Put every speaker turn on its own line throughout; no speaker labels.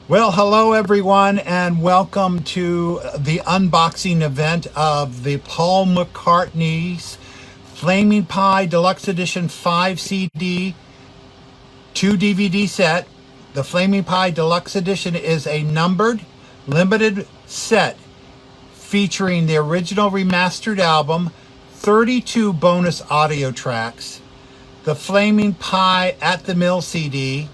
Well, hello everyone, and welcome to the unboxing event of the Paul McCartney's Flaming Pie Deluxe Edition 5 CD, 2 DVD set. The Flaming Pie Deluxe Edition is a numbered, limited set featuring the original remastered album, 32 bonus audio tracks, the Flaming Pie at the Mill CD,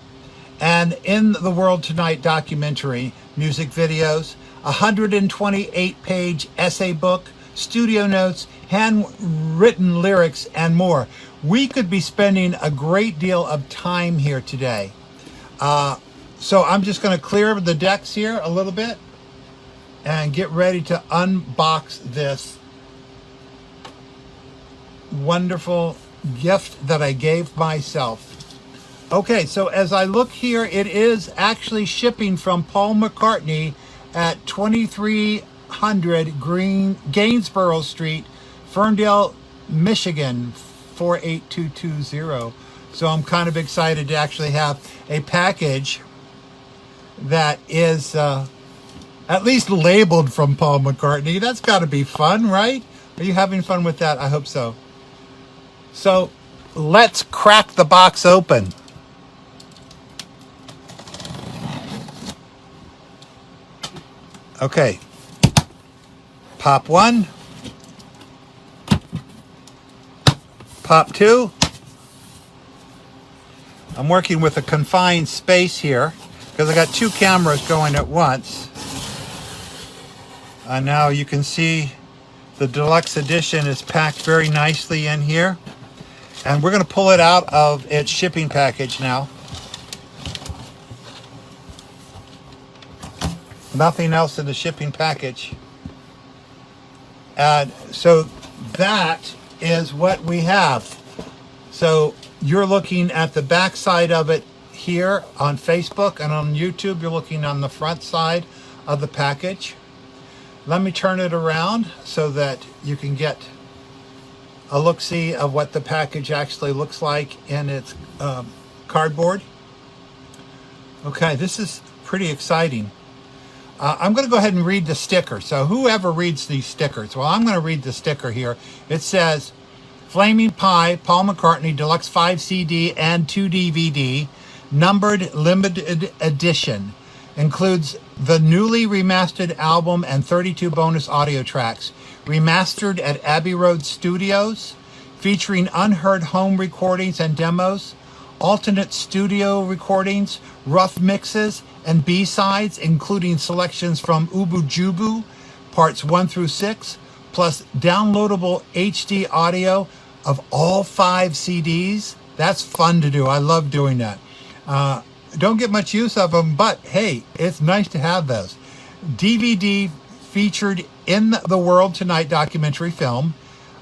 and In the World Tonight documentary, music videos, 128-page essay book, studio notes, handwritten lyrics, and more. We could be spending a great deal of time here today. So I'm just going to clear the decks here a little bit and get ready to unbox this wonderful gift that I gave myself. Okay, so as I look here, it is actually shipping from Paul McCartney at 2300 Gainsborough Street, Ferndale, Michigan, 48220. So I'm kind of excited to actually have a package that is at least labeled from Paul McCartney. That's got to be fun, right? Are you having fun with that? I hope so. So let's crack the box open. Okay, pop one, pop two. I'm working with a confined space here because I got two cameras going at once. Now you can see the deluxe edition is packed very nicely in here. And we're going to pull it out of its shipping package now. Nothing else in the shipping package. And so that is what we have. So you're looking at the back side of it here on Facebook, and on YouTube you're looking on the front side of the package. Let me turn it around so that you can get a look-see of what the package actually looks like in its cardboard. Okay, this is pretty exciting. I'm going to go ahead and read the sticker. So whoever reads these stickers, well, I'm going to read the sticker here. It says, Flaming Pie, Paul McCartney, Deluxe 5 CD and 2 DVD, numbered limited edition. Includes the newly remastered album and 32 bonus audio tracks. Remastered at Abbey Road Studios, featuring unheard home recordings and demos, alternate studio recordings, rough mixes, and B-sides, including selections from Ubu Jubu, parts 1 through 6, plus downloadable HD audio of all 5 CDs. That's fun to do. I love doing that. Don't get much use of them, but hey, it's nice to have those. DVD featured In the World Tonight documentary film,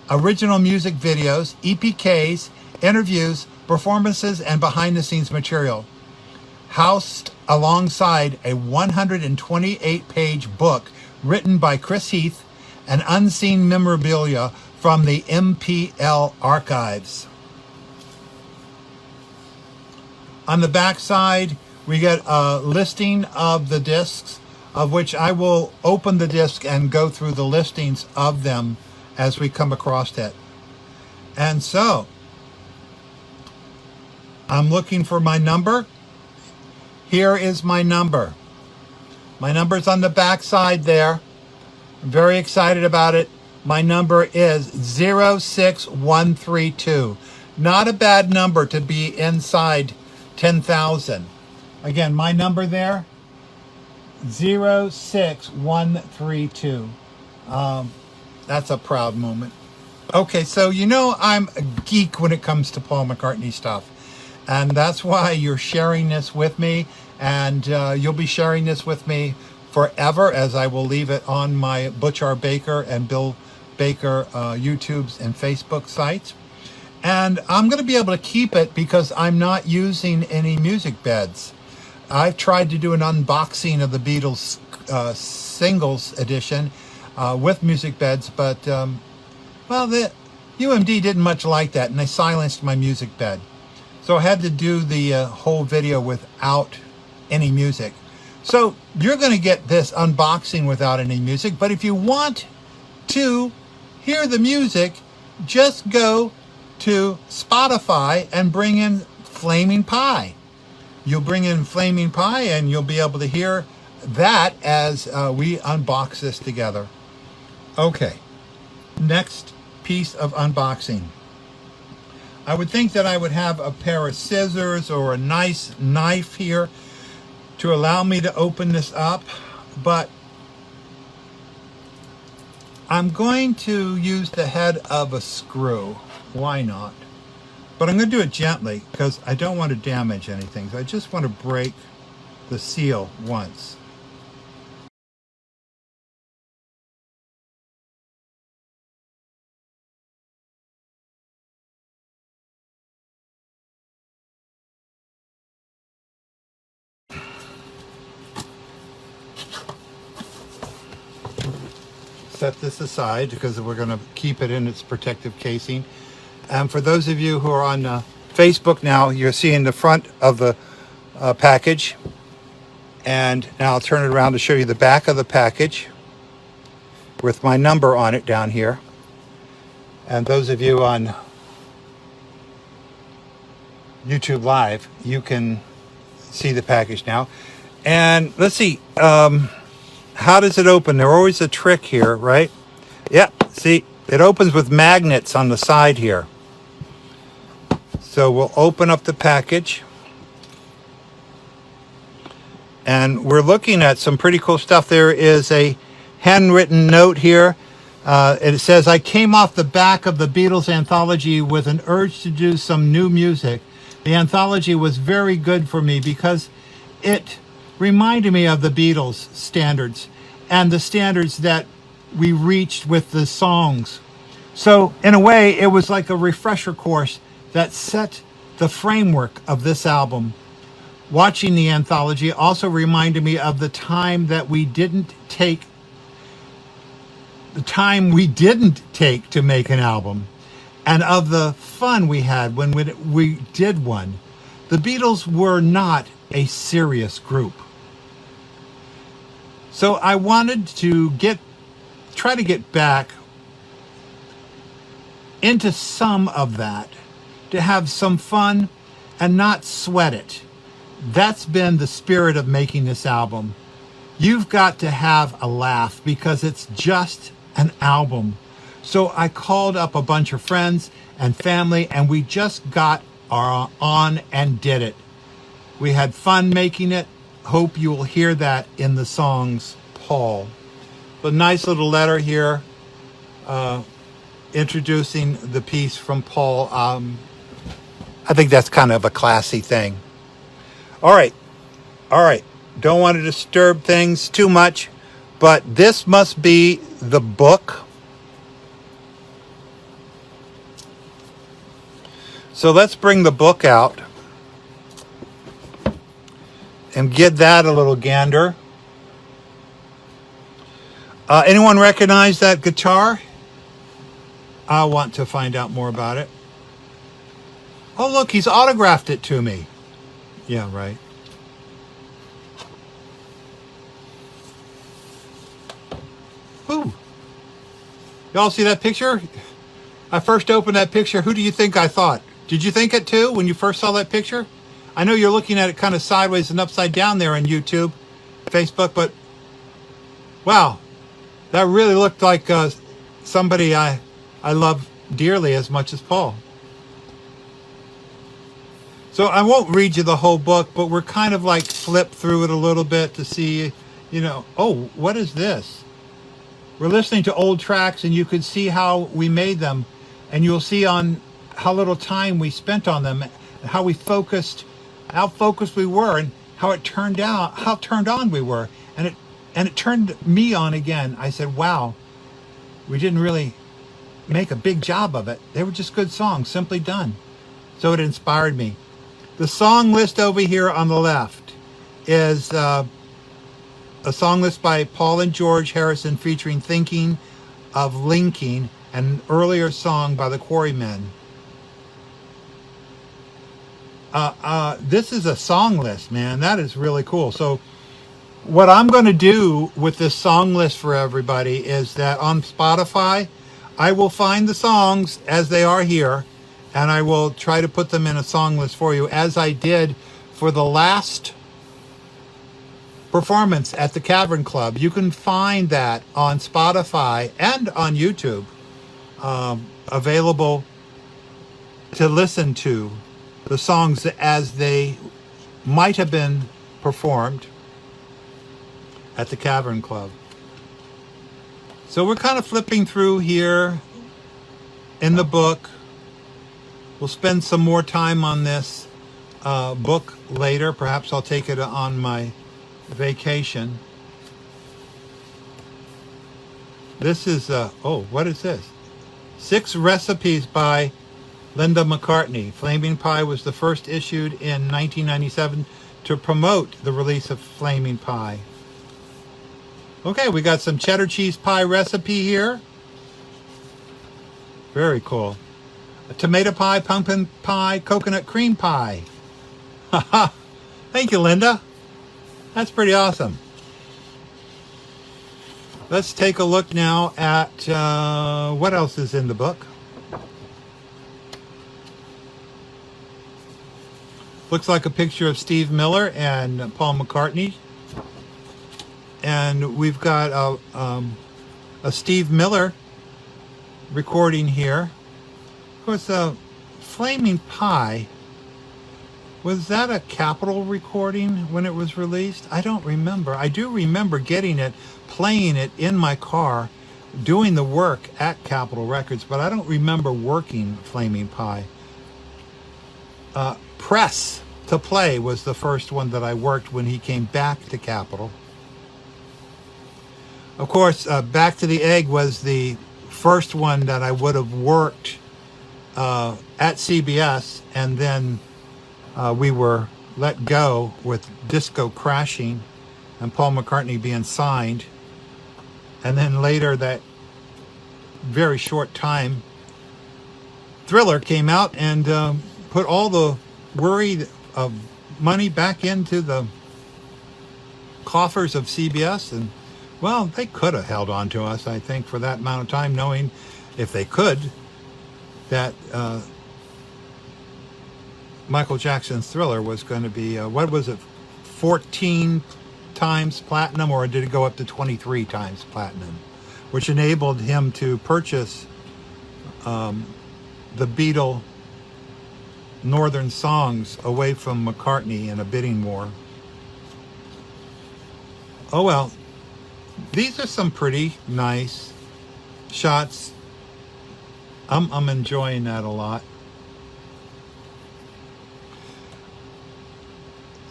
original music videos, EPKs, interviews, performances, and behind-the-scenes material. Housed alongside a 128-page book written by Chris Heath and unseen memorabilia from the MPL archives. On the back side, we get a listing of the discs, of which I will open the disc and go through the listings of them as we come across it. And so, I'm looking for my number. Here is my number. My number's on the back side there. I'm very excited about it. My number is 06132. Not a bad number to be inside 10,000. Again, my number there, 06132. That's a proud moment. Okay, so you know I'm a geek when it comes to Paul McCartney stuff. And that's why you're sharing this with me. And you'll be sharing this with me forever, as I will leave it on my Butch Baker and Bill Baker YouTubes and Facebook sites. And I'm going to be able to keep it because I'm not using any music beds. I've tried to do an unboxing of the Beatles singles edition with music beds, but well, the UMD didn't much like that, and they silenced my music bed. So I had to do the whole video without any music. So you're going to get this unboxing without any music, but if you want to hear the music, just go to Spotify and bring in Flaming Pie. You'll bring in Flaming Pie and you'll be able to hear that as we unbox this together. Okay, next piece of unboxing. I would think that I would have a pair of scissors or a nice knife here to allow me to open this up, but I'm going to use the head of a screw. Why not? But I'm going to do it gently because I don't want to damage anything. So I just want to break the seal once. Set this aside because we're going to keep it in its protective casing. And for those of you who are on Facebook now, you're seeing the front of the package. And now I'll turn it around to show you the back of the package with my number on it down here. And those of you on YouTube Live, you can see the package now. And let's see, how does it open? There's always a trick here, right? Yep, see, it opens with magnets on the side here. So we'll open up the package. And we're looking at some pretty cool stuff. There is a handwritten note here. It says, I came off the back of the Beatles anthology with an urge to do some new music. The anthology was very good for me because it reminded me of the Beatles standards and the standards that we reached with the songs. So in a way, it was like a refresher course that set the framework of this album. Watching the anthology also reminded me of the time we didn't take to make an album, and of the fun we had when we did one. The Beatles were not a serious group. So I wanted to try to get back into some of that, to have some fun and not sweat it. That's been the spirit of making this album. You've got to have a laugh because it's just an album. So I called up a bunch of friends and family and we just got on and did it. We had fun making it. Hope you will hear that in the songs, Paul. A nice little letter here introducing the piece from Paul. I think that's kind of a classy thing. All right. Don't want to disturb things too much, but this must be the book. So let's bring the book out and give that a little gander. Anyone recognize that guitar? I want to find out more about it. Oh, look, he's autographed it to me. Yeah, right. Ooh. Y'all see that picture? I first opened that picture. Who do you think I thought? Did you think it too when you first saw that picture? I know you're looking at it kind of sideways and upside down there on YouTube, Facebook, but wow, that really looked like somebody I love dearly as much as Paul. So I won't read you the whole book, but we're kind of like flip through it a little bit to see, oh, what is this? We're listening to old tracks and you could see how we made them, and you'll see on how little time we spent on them, how focused we were, and how turned on we were. And it turned me on again. I said, wow, we didn't really make a big job of it. They were just good songs, simply done. So it inspired me. The song list over here on the left is a song list by Paul and George Harrison featuring Thinking of Linking, an earlier song by the Quarrymen. This is a song list, man. That is really cool. So What I'm going to do with this song list for everybody is that on Spotify, I will find the songs as they are here, and I will try to put them in a song list for you, as I did for the last performance at the Cavern Club. You can find that on Spotify and on YouTube, available to listen to the songs as they might have been performed at the Cavern Club. So we're kind of flipping through here in the book. We'll spend some more time on this book later. Perhaps I'll take it on my vacation. This is, oh, what is this? 6 recipes by Linda McCartney. Flaming Pie was the first issued in 1997 to promote the release of Flaming Pie. Okay, we got some cheddar cheese pie recipe here. Very cool. A tomato pie, pumpkin pie, coconut cream pie. Haha. Thank you, Linda. That's pretty awesome. Let's take a look now at what else is in the book. Looks like a picture of Steve Miller and Paul McCartney. And we've got a Steve Miller recording here. Of course, Flaming Pie, was that a Capitol recording when it was released? I don't remember. I do remember getting it, playing it in my car, doing the work at Capitol Records, but I don't remember working Flaming Pie. Press to Play was the first one that I worked when he came back to Capitol. Of course, Back to the Egg was the first one that I would have worked at CBS, and then we were let go with Disco crashing and Paul McCartney being signed. And then later, that very short time, Thriller came out and put all the worry of money back into the coffers of CBS, and well, they could have held on to us, I think, for that amount of time, knowing, if they could, that Michael Jackson's Thriller was going to be, what was it, 14 times platinum, or did it go up to 23 times platinum, which enabled him to purchase the Beatle Northern songs away from McCartney in a bidding war. Oh well. These are some pretty nice shots. I'm enjoying that a lot.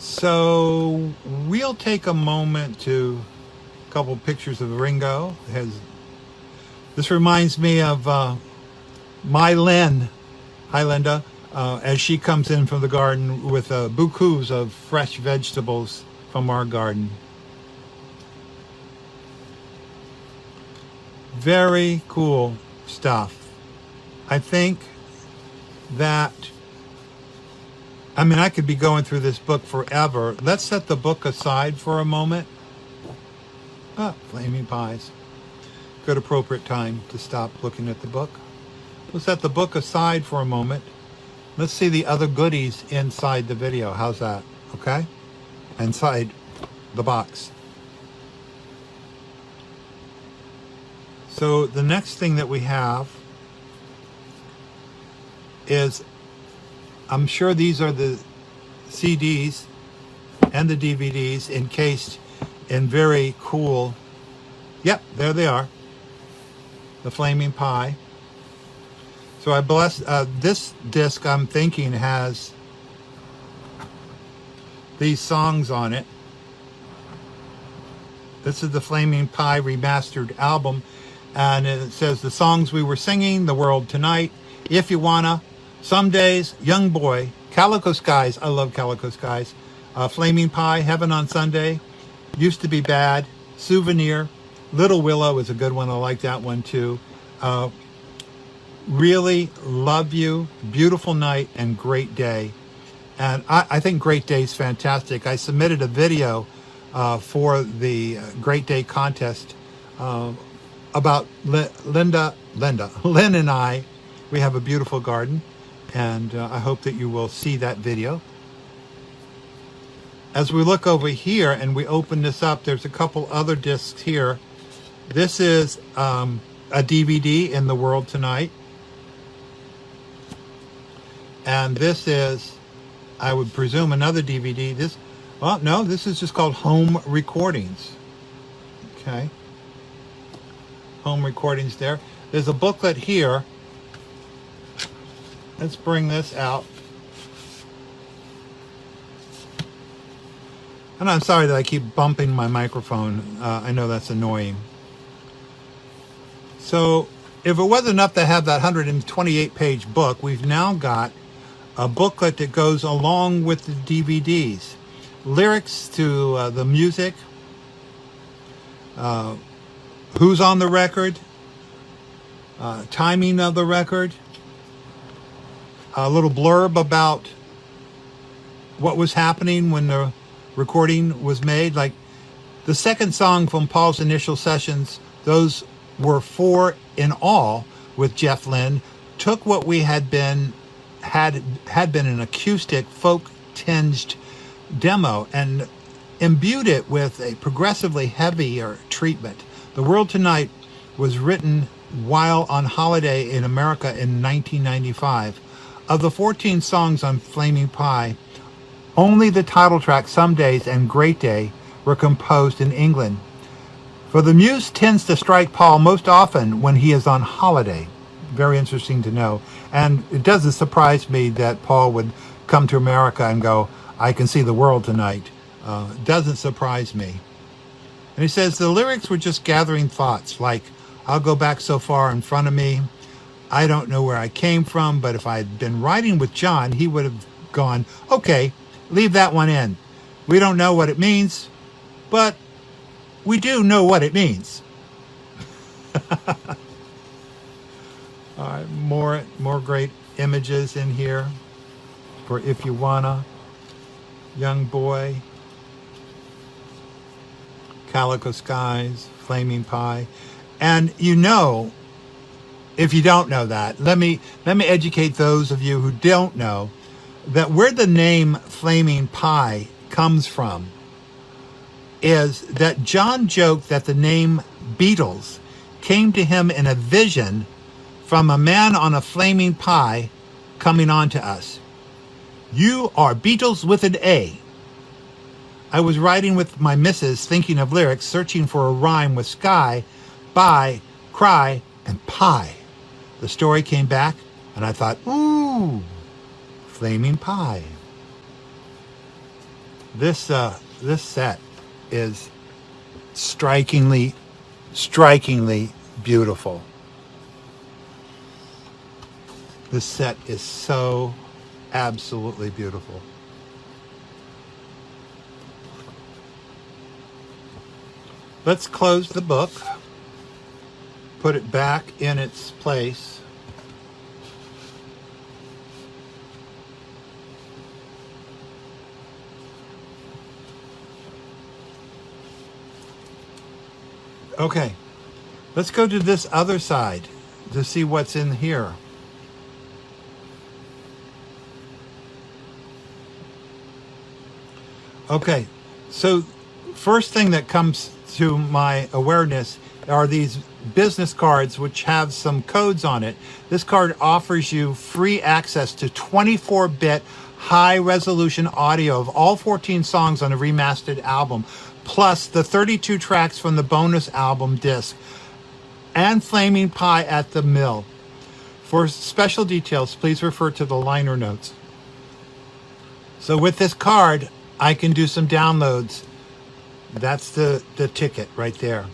So we'll take a moment to a couple pictures of Ringo. This reminds me of my Lynn. Hi, Linda. As she comes in from the garden with bouquets of fresh vegetables from our garden. Very cool stuff. I think that, I mean, I could be going through this book forever. Let's set the book aside for a moment. Flaming Pies. Good appropriate time to stop looking at the book. We'll set the book aside for a moment. Let's see the other goodies inside the video. How's that? Okay? Inside the box. So the next thing that we have is, I'm sure these are the CDs and the DVDs encased in very cool, yep, there they are, the Flaming Pie. So I bless, this disc, I'm thinking, has these songs on it. This is the Flaming Pie remastered album. And it says the songs we were singing, The World Tonight, If You Wanna, Some Days, Young Boy, Calico Skies, I love Calico Skies, Flaming Pie, Heaven on Sunday, Used to Be Bad, Souvenir, Little Willow is a good one, I like that one too. Really Love You, Beautiful Night, and Great Day. And I think Great Day is fantastic. I submitted a video for the Great Day contest about Lynn and I. We have a beautiful garden, and I hope that you will see that video. As we look over here and we open this up, there's a couple other discs here. This is a DVD, In the World Tonight. And this is, I would presume, another DVD. Well, no, this is just called Home Recordings. Okay. Home Recordings there. There's a booklet here. Let's bring this out. And I'm sorry that I keep bumping my microphone. I know that's annoying. So if it wasn't enough to have that 128-page book, we've now got a booklet that goes along with the DVDs. Lyrics to the music, who's on the record, timing of the record, a little blurb about what was happening when the recording was made. Like the second song from Paul's initial sessions, those were 4 in all with Jeff Lynne, took what we had been an acoustic folk tinged demo and imbued it with a progressively heavier treatment. The World Tonight was written while on holiday in America in 1995. Of the 14 songs on Flaming Pie, only the title track Some Days and Great Day were composed in England. For the muse tends to strike Paul most often when he is on holiday. Very interesting to know. And it doesn't surprise me that Paul would come to America and go, I can see the world tonight. Doesn't surprise me. And he says the lyrics were just gathering thoughts like, I'll go back so far in front of me. I don't know where I came from, but if I'd been writing with John, he would have gone, okay, leave that one in. We don't know what it means, but we do know what it means. All right, more great images in here for If You Wanna, Young Boy, Calico Skies, Flaming Pie. And you know, if you don't know that, let me educate those of you who don't know that where the name Flaming Pie comes from is that John joked that the name Beatles came to him in a vision from a man on a flaming pie coming on to us. You are Beatles with an A. I was riding with my missus thinking of lyrics, searching for a rhyme with sky, by, cry, and pie. The story came back and I thought, ooh, Flaming Pie. This set is strikingly beautiful. This set is so absolutely beautiful. Let's close the book, put it back in its place. Okay, let's go to this other side to see what's in here. Okay, so first thing that comes to my awareness are these business cards which have some codes on it. This card offers you free access to 24-bit high-resolution audio of all 14 songs on a remastered album, plus the 32 tracks from the bonus album disc, and Flaming Pie at the Mill. For special details, please refer to the liner notes. So with this card, I can do some downloads. That's the ticket right there.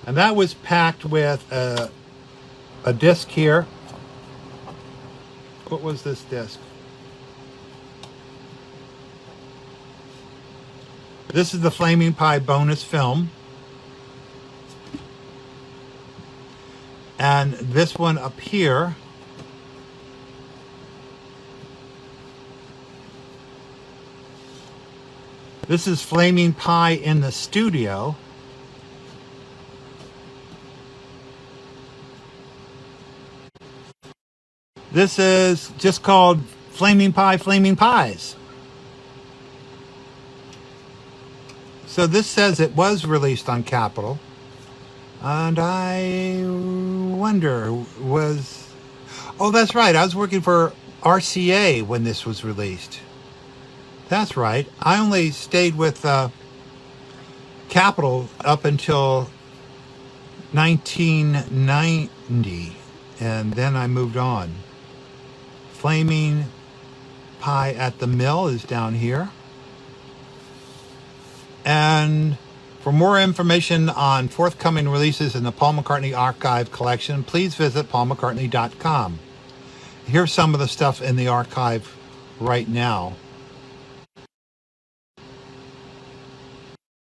And that was packed with a disc here. What was this disc? This is the Flaming Pie bonus film. And this one up here This is Flaming Pie in the Studio. This is just called Flaming Pie, Flaming Pies. So this says it was released on Capitol. And I wonder, oh, that's right. I was working for RCA when this was released. That's right. I only stayed with Capitol up until 1990, and then I moved on. Flaming Pie at the Mill is down here. And for more information on forthcoming releases in the Paul McCartney Archive collection, please visit paulmccartney.com. Here's some of the stuff in the archive right now.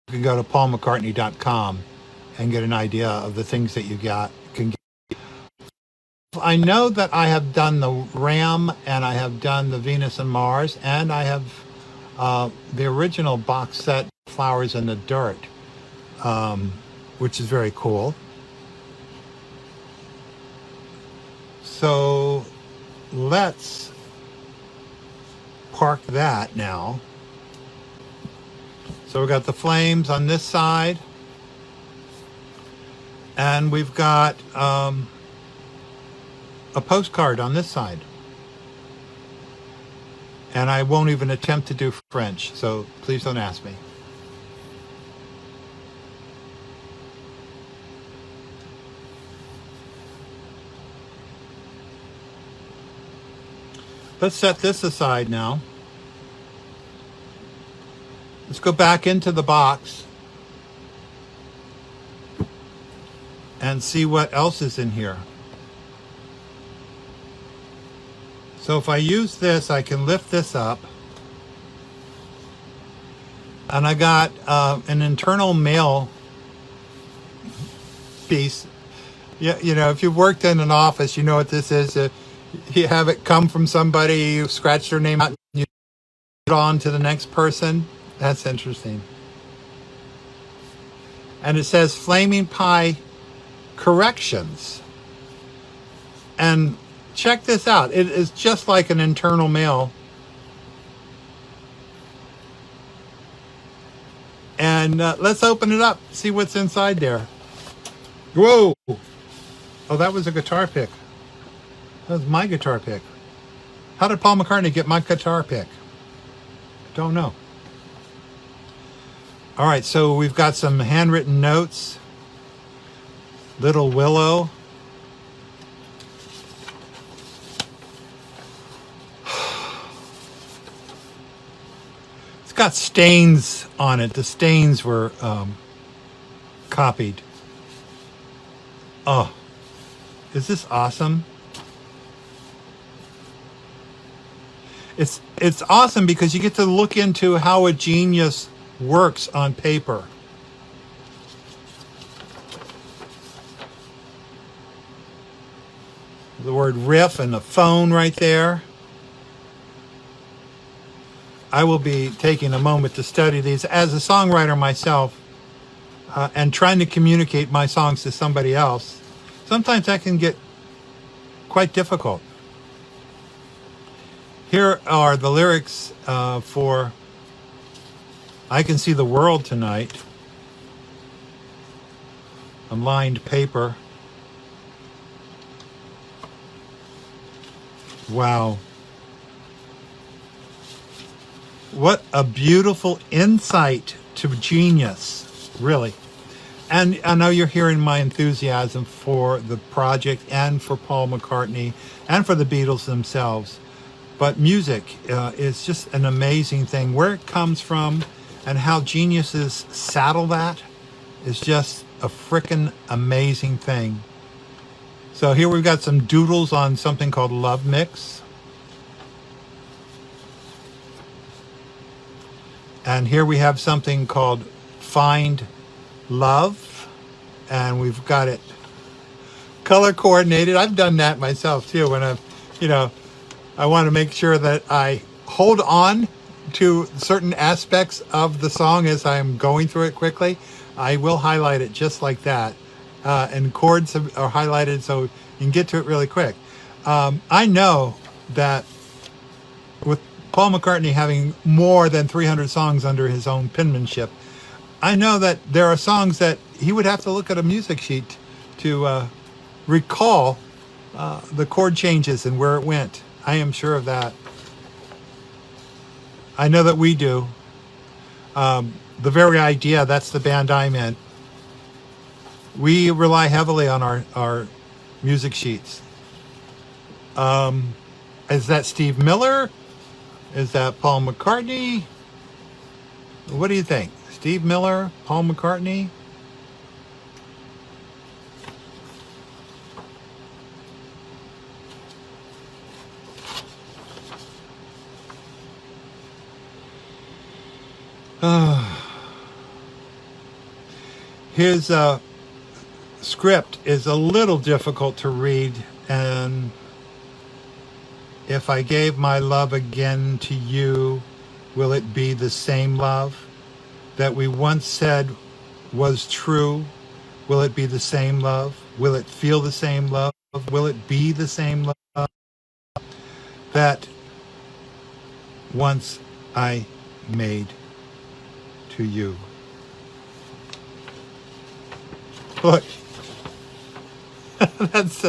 You can go to paulmccartney.com and get an idea of the things that you can get. I know that I have done the Ram, and I have done the Venus and Mars, and I have the original box set Flowers in the Dirt, which is very cool. So let's park that now. So we've got the flames on this side, and we've got a postcard on this side. And I won't even attempt to do French, so please don't ask me. Let's set this aside now. Let's go back into the box and see what else is in here. So if I use this, I can lift this up. And I got an internal mail piece. Yeah, you know, if you've worked in an office, you know what this is. You have it come from somebody, you scratch their name out, and you put it on to the next person. That's interesting. And it says Flaming Pie Corrections. And check this out. It is just like an internal mail. And let's open it up, see what's inside there. Whoa! Oh, that was a guitar pick. That was my guitar pick. How did Paul McCartney get my guitar pick? Don't know. All right, so we've got some handwritten notes. Little Willow. It's got stains on it. The stains were copied. Oh, is this awesome? It's awesome because you get to look into how a genius works on paper. The word riff and the phone right there. I will be taking a moment to study these as a songwriter myself, and trying to communicate my songs to somebody else. Sometimes that can get quite difficult. Here are the lyrics for I Can See the World Tonight on lined paper. Wow. What a beautiful insight to genius, really. And I know you're hearing my enthusiasm for the project and for Paul McCartney and for the Beatles themselves. But music is just an amazing thing. Where it comes from and how geniuses saddle that is just a frickin' amazing thing. So here we've got some doodles on something called Love Mix. And here we have something called Find Love. And we've got it color coordinated. I've done that myself too when I want to make sure that I hold on to certain aspects of the song as I'm going through it quickly, I will highlight it just like that. And chords are highlighted so you can get to it really quick. I know that with Paul McCartney having more than 300 songs under his own penmanship, I know that there are songs that he would have to look at a music sheet to recall the chord changes and where it went. I am sure of that. I know that we do. The very idea, that's the band I'm in. We rely heavily on our music sheets. Is that Steve Miller? Is that Paul McCartney? What do you think? Steve Miller, Paul McCartney? His script is a little difficult to read, and if I gave my love again to you, will it be the same love that we once said was true? Will it be the same love? Will it feel the same love? Will it be the same love that once I made to you? Look, that's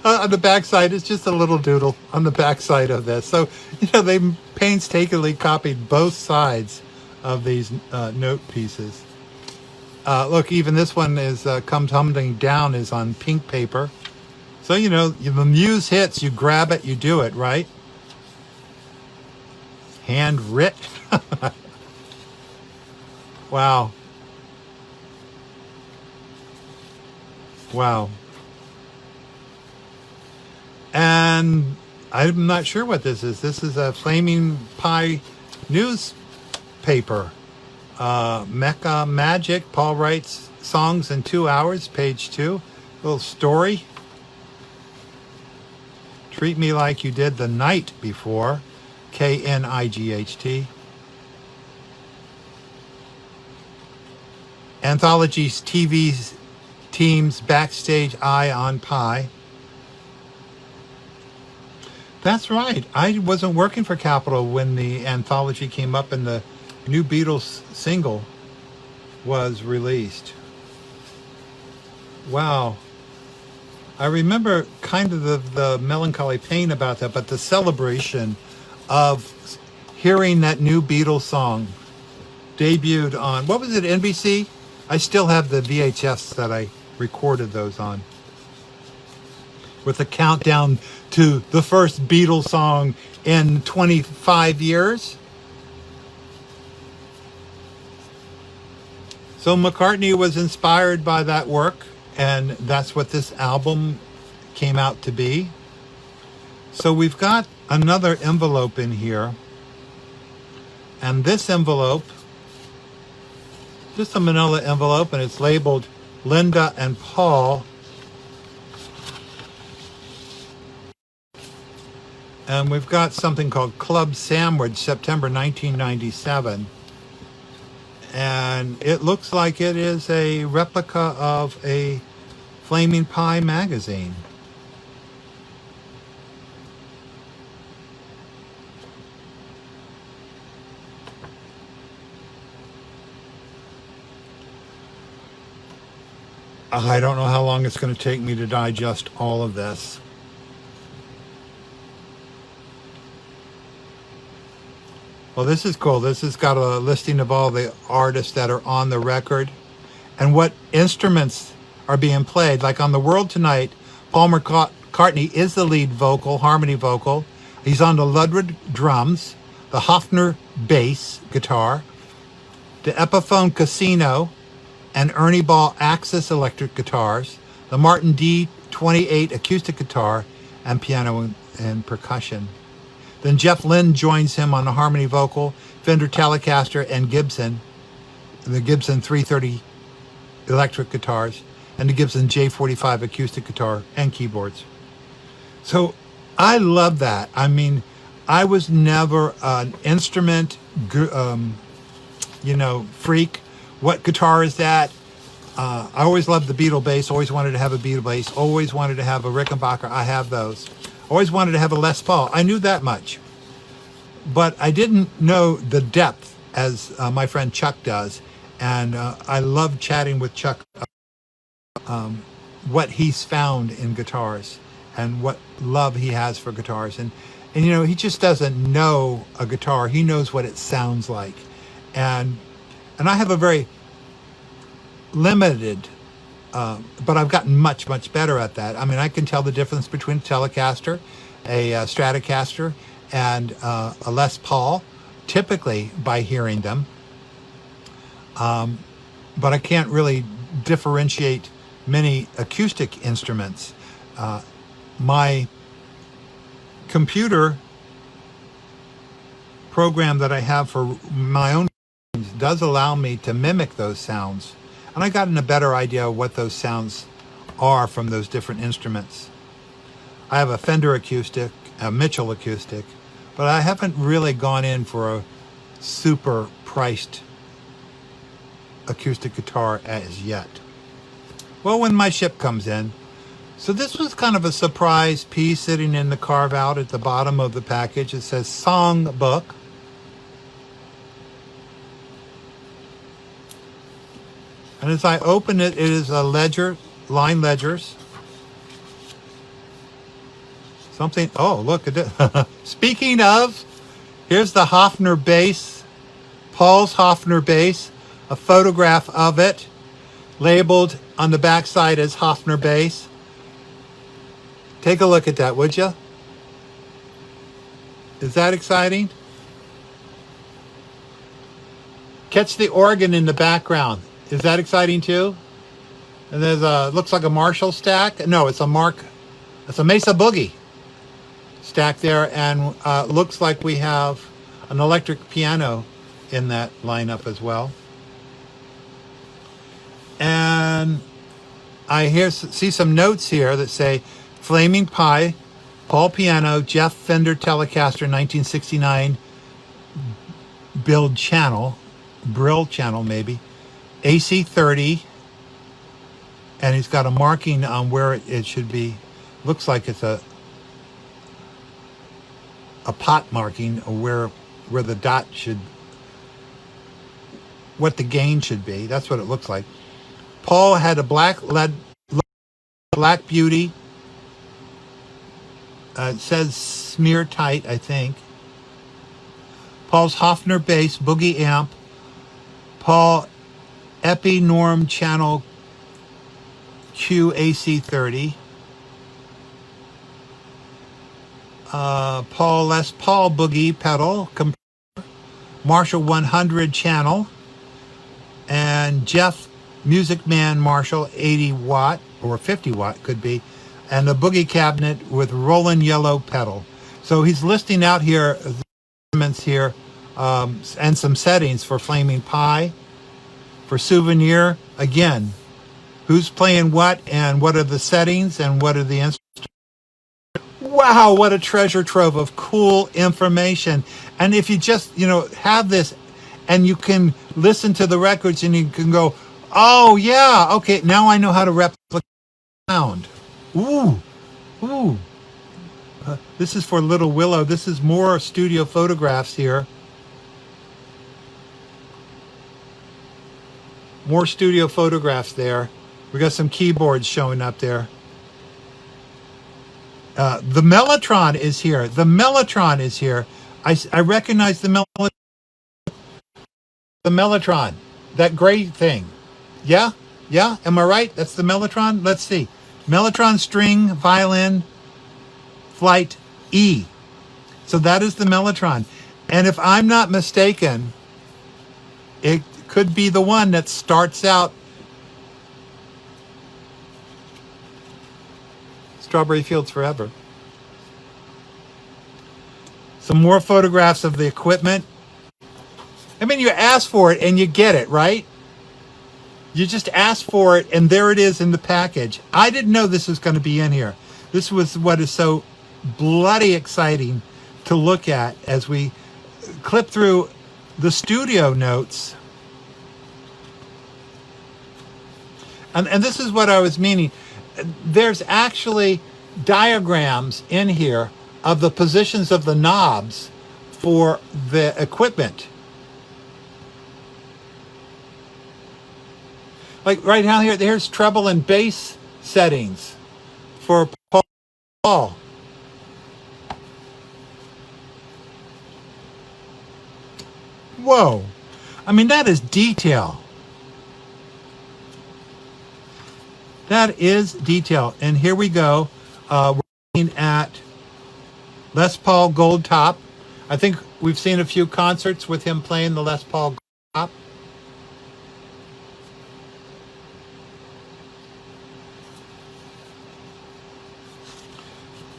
on the backside. It's just a little doodle on the backside of this. So, they painstakingly copied both sides of these note pieces. Look, even this one is Come Tumbling Down is on pink paper. So, the muse hits, you grab it, you do it, right? Handwritten. Wow. Wow. And I'm not sure what this is. This is a Flaming Pie newspaper. Mecca Magic. Paul writes songs in 2 hours. Page 2. Little story. Treat me like you did the night before. Knight. Anthologies TV's Team's Backstage Eye on Pie. That's right. I wasn't working for Capitol when the anthology came up and the new Beatles single was released. Wow. I remember kind of the melancholy pain about that, but the celebration of hearing that new Beatles song debuted on, what was it, NBC? I still have the VHS that I recorded those on, with a countdown to the first Beatles song in 25 years. So McCartney was inspired by that work, and that's what this album came out to be. So we've got another envelope in here, and this envelope, just a manila envelope, and it's labeled Linda and Paul. And we've got something called Club Sandwich, September 1997. And it looks like it is a replica of a Flaming Pie magazine. I don't know how long it's going to take me to digest all of this. Well, this is cool. This has got a listing of all the artists that are on the record and what instruments are being played. Like on The World Tonight, Paul McCartney is the lead vocal, harmony vocal. He's on the Ludwig drums, the Hofner bass guitar, the Epiphone Casino and Ernie Ball Axis electric guitars, the Martin D28 acoustic guitar, and piano and percussion. Then Jeff Lynne joins him on the harmony vocal, Fender Telecaster and Gibson, the Gibson 330 electric guitars, and the Gibson J45 acoustic guitar and keyboards. So I love that. I mean, I was never an instrument, freak. What guitar is that? I always loved the Beatle bass. Always wanted to have a Beatle bass. Always wanted to have a Rickenbacker. I have those. Always wanted to have a Les Paul. I knew that much. But I didn't know the depth as my friend Chuck does. And I love chatting with Chuck what he's found in guitars and what love he has for guitars. And he just doesn't know a guitar. He knows what it sounds like. And I have a very limited, but I've gotten much, much better at that. I mean, I can tell the difference between a Telecaster, a Stratocaster, and a Les Paul, typically by hearing them. But I can't really differentiate many acoustic instruments. My computer program that I have for my own does allow me to mimic those sounds. And I gotten a better idea of what those sounds are from those different instruments. I have a Fender acoustic, a Mitchell acoustic, but I haven't really gone in for a super priced acoustic guitar as yet. Well, when my ship comes in. So this was kind of a surprise piece sitting in the carve out at the bottom of the package. It says Song Book. And as I open it, it is a ledger, line ledgers. Something, oh, look at it. Speaking of, here's the Hofner bass, Paul's Hofner bass, a photograph of it, labeled on the back side as Hofner bass. Take a look at that, would you? Is that exciting? Catch the organ in the background. Is that exciting too? And there's a, looks like a Marshall stack. No, it's a Mesa Boogie stack there, and looks like we have an electric piano in that lineup as well. And I see some notes here that say Flaming Pie, Paul piano, Jeff Fender Telecaster 1969 build channel, Brill channel maybe, AC 30, and he's got a marking on where it should be. Looks like it's a pot marking, or where the dot should, what the gain should be. That's what it looks like. Paul had a Black Beauty. It says smear tight, I think. Paul's Hofner bass, Boogie amp. Paul Epi Norm channel Q AC 30. Paul Les Paul Boogie pedal. Marshall 100 channel. And Jeff Music Man Marshall 80 watt or 50 watt could be. And a Boogie cabinet with Roland Yellow pedal. So he's listing out here the instruments here, and some settings for Flaming Pie. For Souvenir, again, who's playing what and what are the settings and what are the instruments. Wow, what a treasure trove of cool information. And if you just, have this and you can listen to the records and you can go, oh yeah, okay, now I know how to replicate sound. Ooh. This is for Little Willow. This is more studio photographs here. More studio photographs there. We got some keyboards showing up there. The Mellotron is here. The Mellotron is here. I recognize the Mellotron. That gray thing. Yeah? Am I right? That's the Mellotron? Let's see. Mellotron string, violin, flight E. So that is the Mellotron. And if I'm not mistaken, it could be the one that starts out Strawberry Fields Forever. Some more photographs of the equipment. I mean, you ask for it and you get it, right? You just ask for it and there it is in the package. I didn't know this was going to be in here. This was what is so bloody exciting to look at as we clip through the studio notes. And this is what I was meaning. There's actually diagrams in here of the positions of the knobs for the equipment. Like right now here, there's treble and bass settings for Paul. Whoa. I mean, that is detail. That is detail. And here we go. We're looking at Les Paul Gold Top. I think we've seen a few concerts with him playing the Les Paul Gold Top.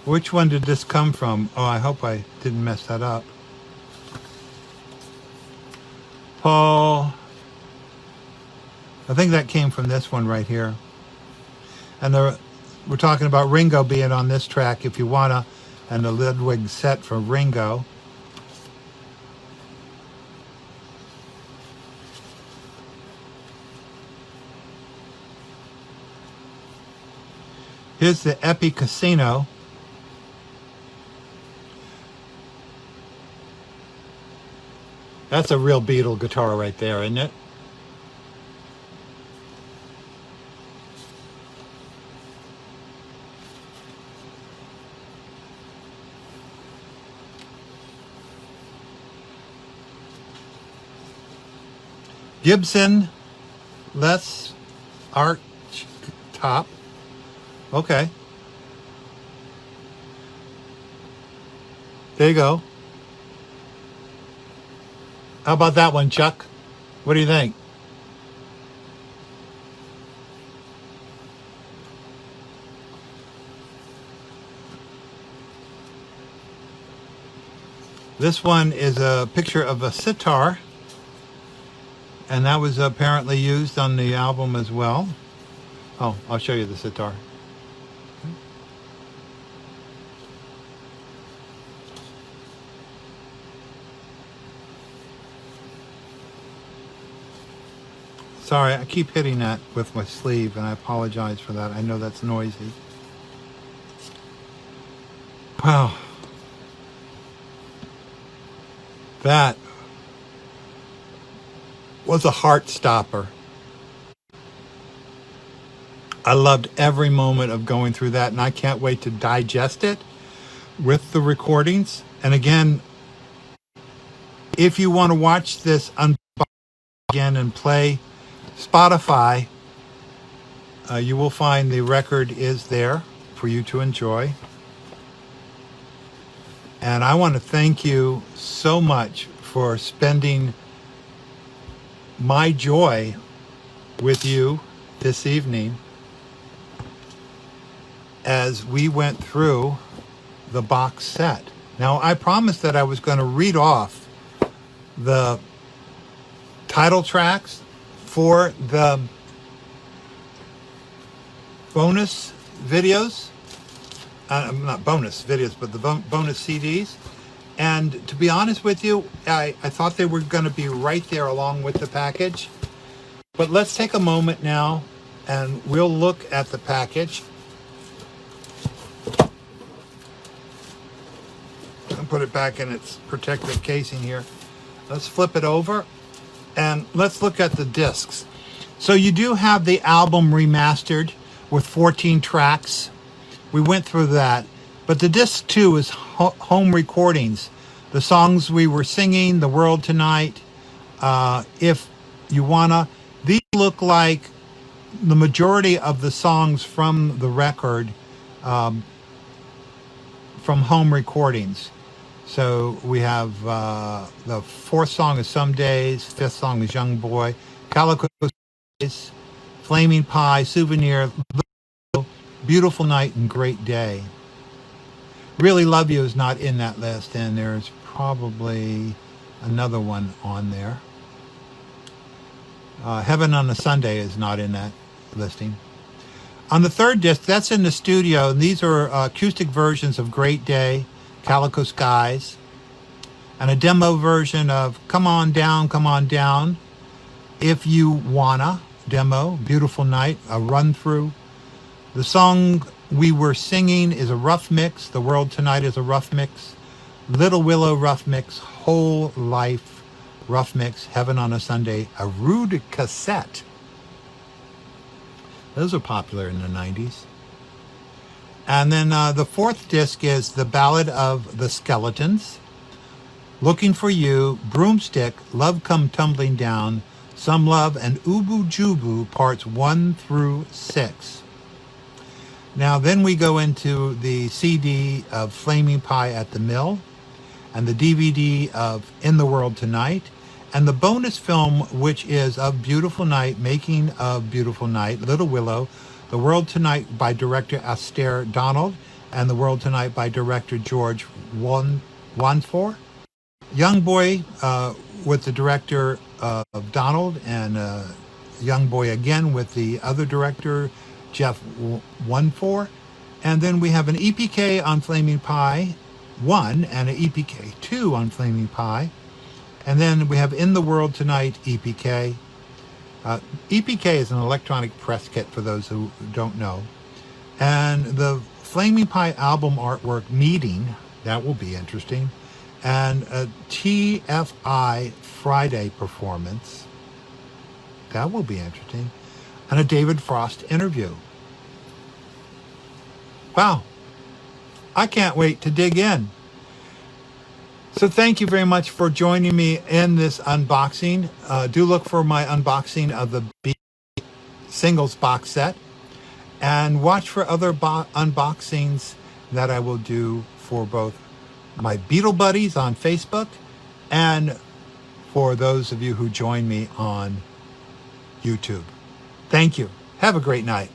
Which one did this come from? Oh, I hope I didn't mess that up. Paul. I think that came from this one right here. And we're talking about Ringo being on this track, if you wanna, and the Ludwig set for Ringo. Here's the Epi Casino. That's a real Beatle guitar right there, isn't it? Gibson Les Arch Top. Okay. There you go. How about that one, Chuck? What do you think? This one is a picture of a sitar, and that was apparently used on the album as well. Oh, I'll show you the sitar. Sorry, I keep hitting that with my sleeve, and I apologize for that. I know that's noisy. Wow. That was a heart stopper. I loved every moment of going through that, and I can't wait to digest it with the recordings. And again, if you want to watch this unboxing again and play Spotify, you will find the record is there for you to enjoy. And I want to thank you so much for spending my joy with you this evening as we went through the box set. Now, I promised that I was going to read off the title tracks for the bonus videos. Not bonus videos, but the bonus CDs. And to be honest with you, I thought they were going to be right there along with the package. But let's take a moment now and we'll look at the package. And put it back in its protective casing here. Let's flip it over and let's look at the discs. So you do have the album remastered with 14 tracks. We went through that. But the disc 2 is home recordings. The songs we were singing, The World Tonight, If You Wanna. These look like the majority of the songs from the record from home recordings. So we have the fourth song is Some Days, fifth song is Young Boy, Calico Days, Flaming Pie, Souvenir, Beautiful Night, and Great Day. Really Love You is not in that list, and there's probably another one on there. Heaven on a Sunday is not in that listing. On the third disc, that's in the studio, and these are acoustic versions of Great Day, Calico Skies, and a demo version of Come On Down, If You Wanna demo, Beautiful Night, a run through. The song we were singing is a rough mix. The World Tonight is a rough mix. Little Willow rough mix. Whole Life rough mix. Heaven on a Sunday, a rude cassette. Those are popular in the 90s. And then the fourth disc is The Ballad of the Skeletons, Looking for You, Broomstick, Love Come Tumbling Down, Some Love, and Ubu Jubu parts 1 through 6. Now then we go into the CD of Flaming Pie at the Mill, and the DVD of In the World Tonight, and the bonus film, which is of Beautiful Night, Making of Beautiful Night, Little Willow, The World Tonight by director Astaire Donald, and The World Tonight by director George Wanfor. Young Boy with the director of Donald, and Young Boy again with the other director, Jeff Wanfor. And then we have an EPK on Flaming Pie 1 and an EPK 2 on Flaming Pie. And then we have In the World Tonight EPK. EPK is an electronic press kit for those who don't know. And the Flaming Pie album artwork Meeting, that will be interesting. And a TFI Friday performance, that will be interesting. And a David Frost interview. Wow, I can't wait to dig in. So thank you very much for joining me in this unboxing. Do look for my unboxing of the B singles box set, and watch for other unboxings that I will do for both my Beatle buddies on Facebook and for those of you who join me on YouTube. Thank you. Have a great night.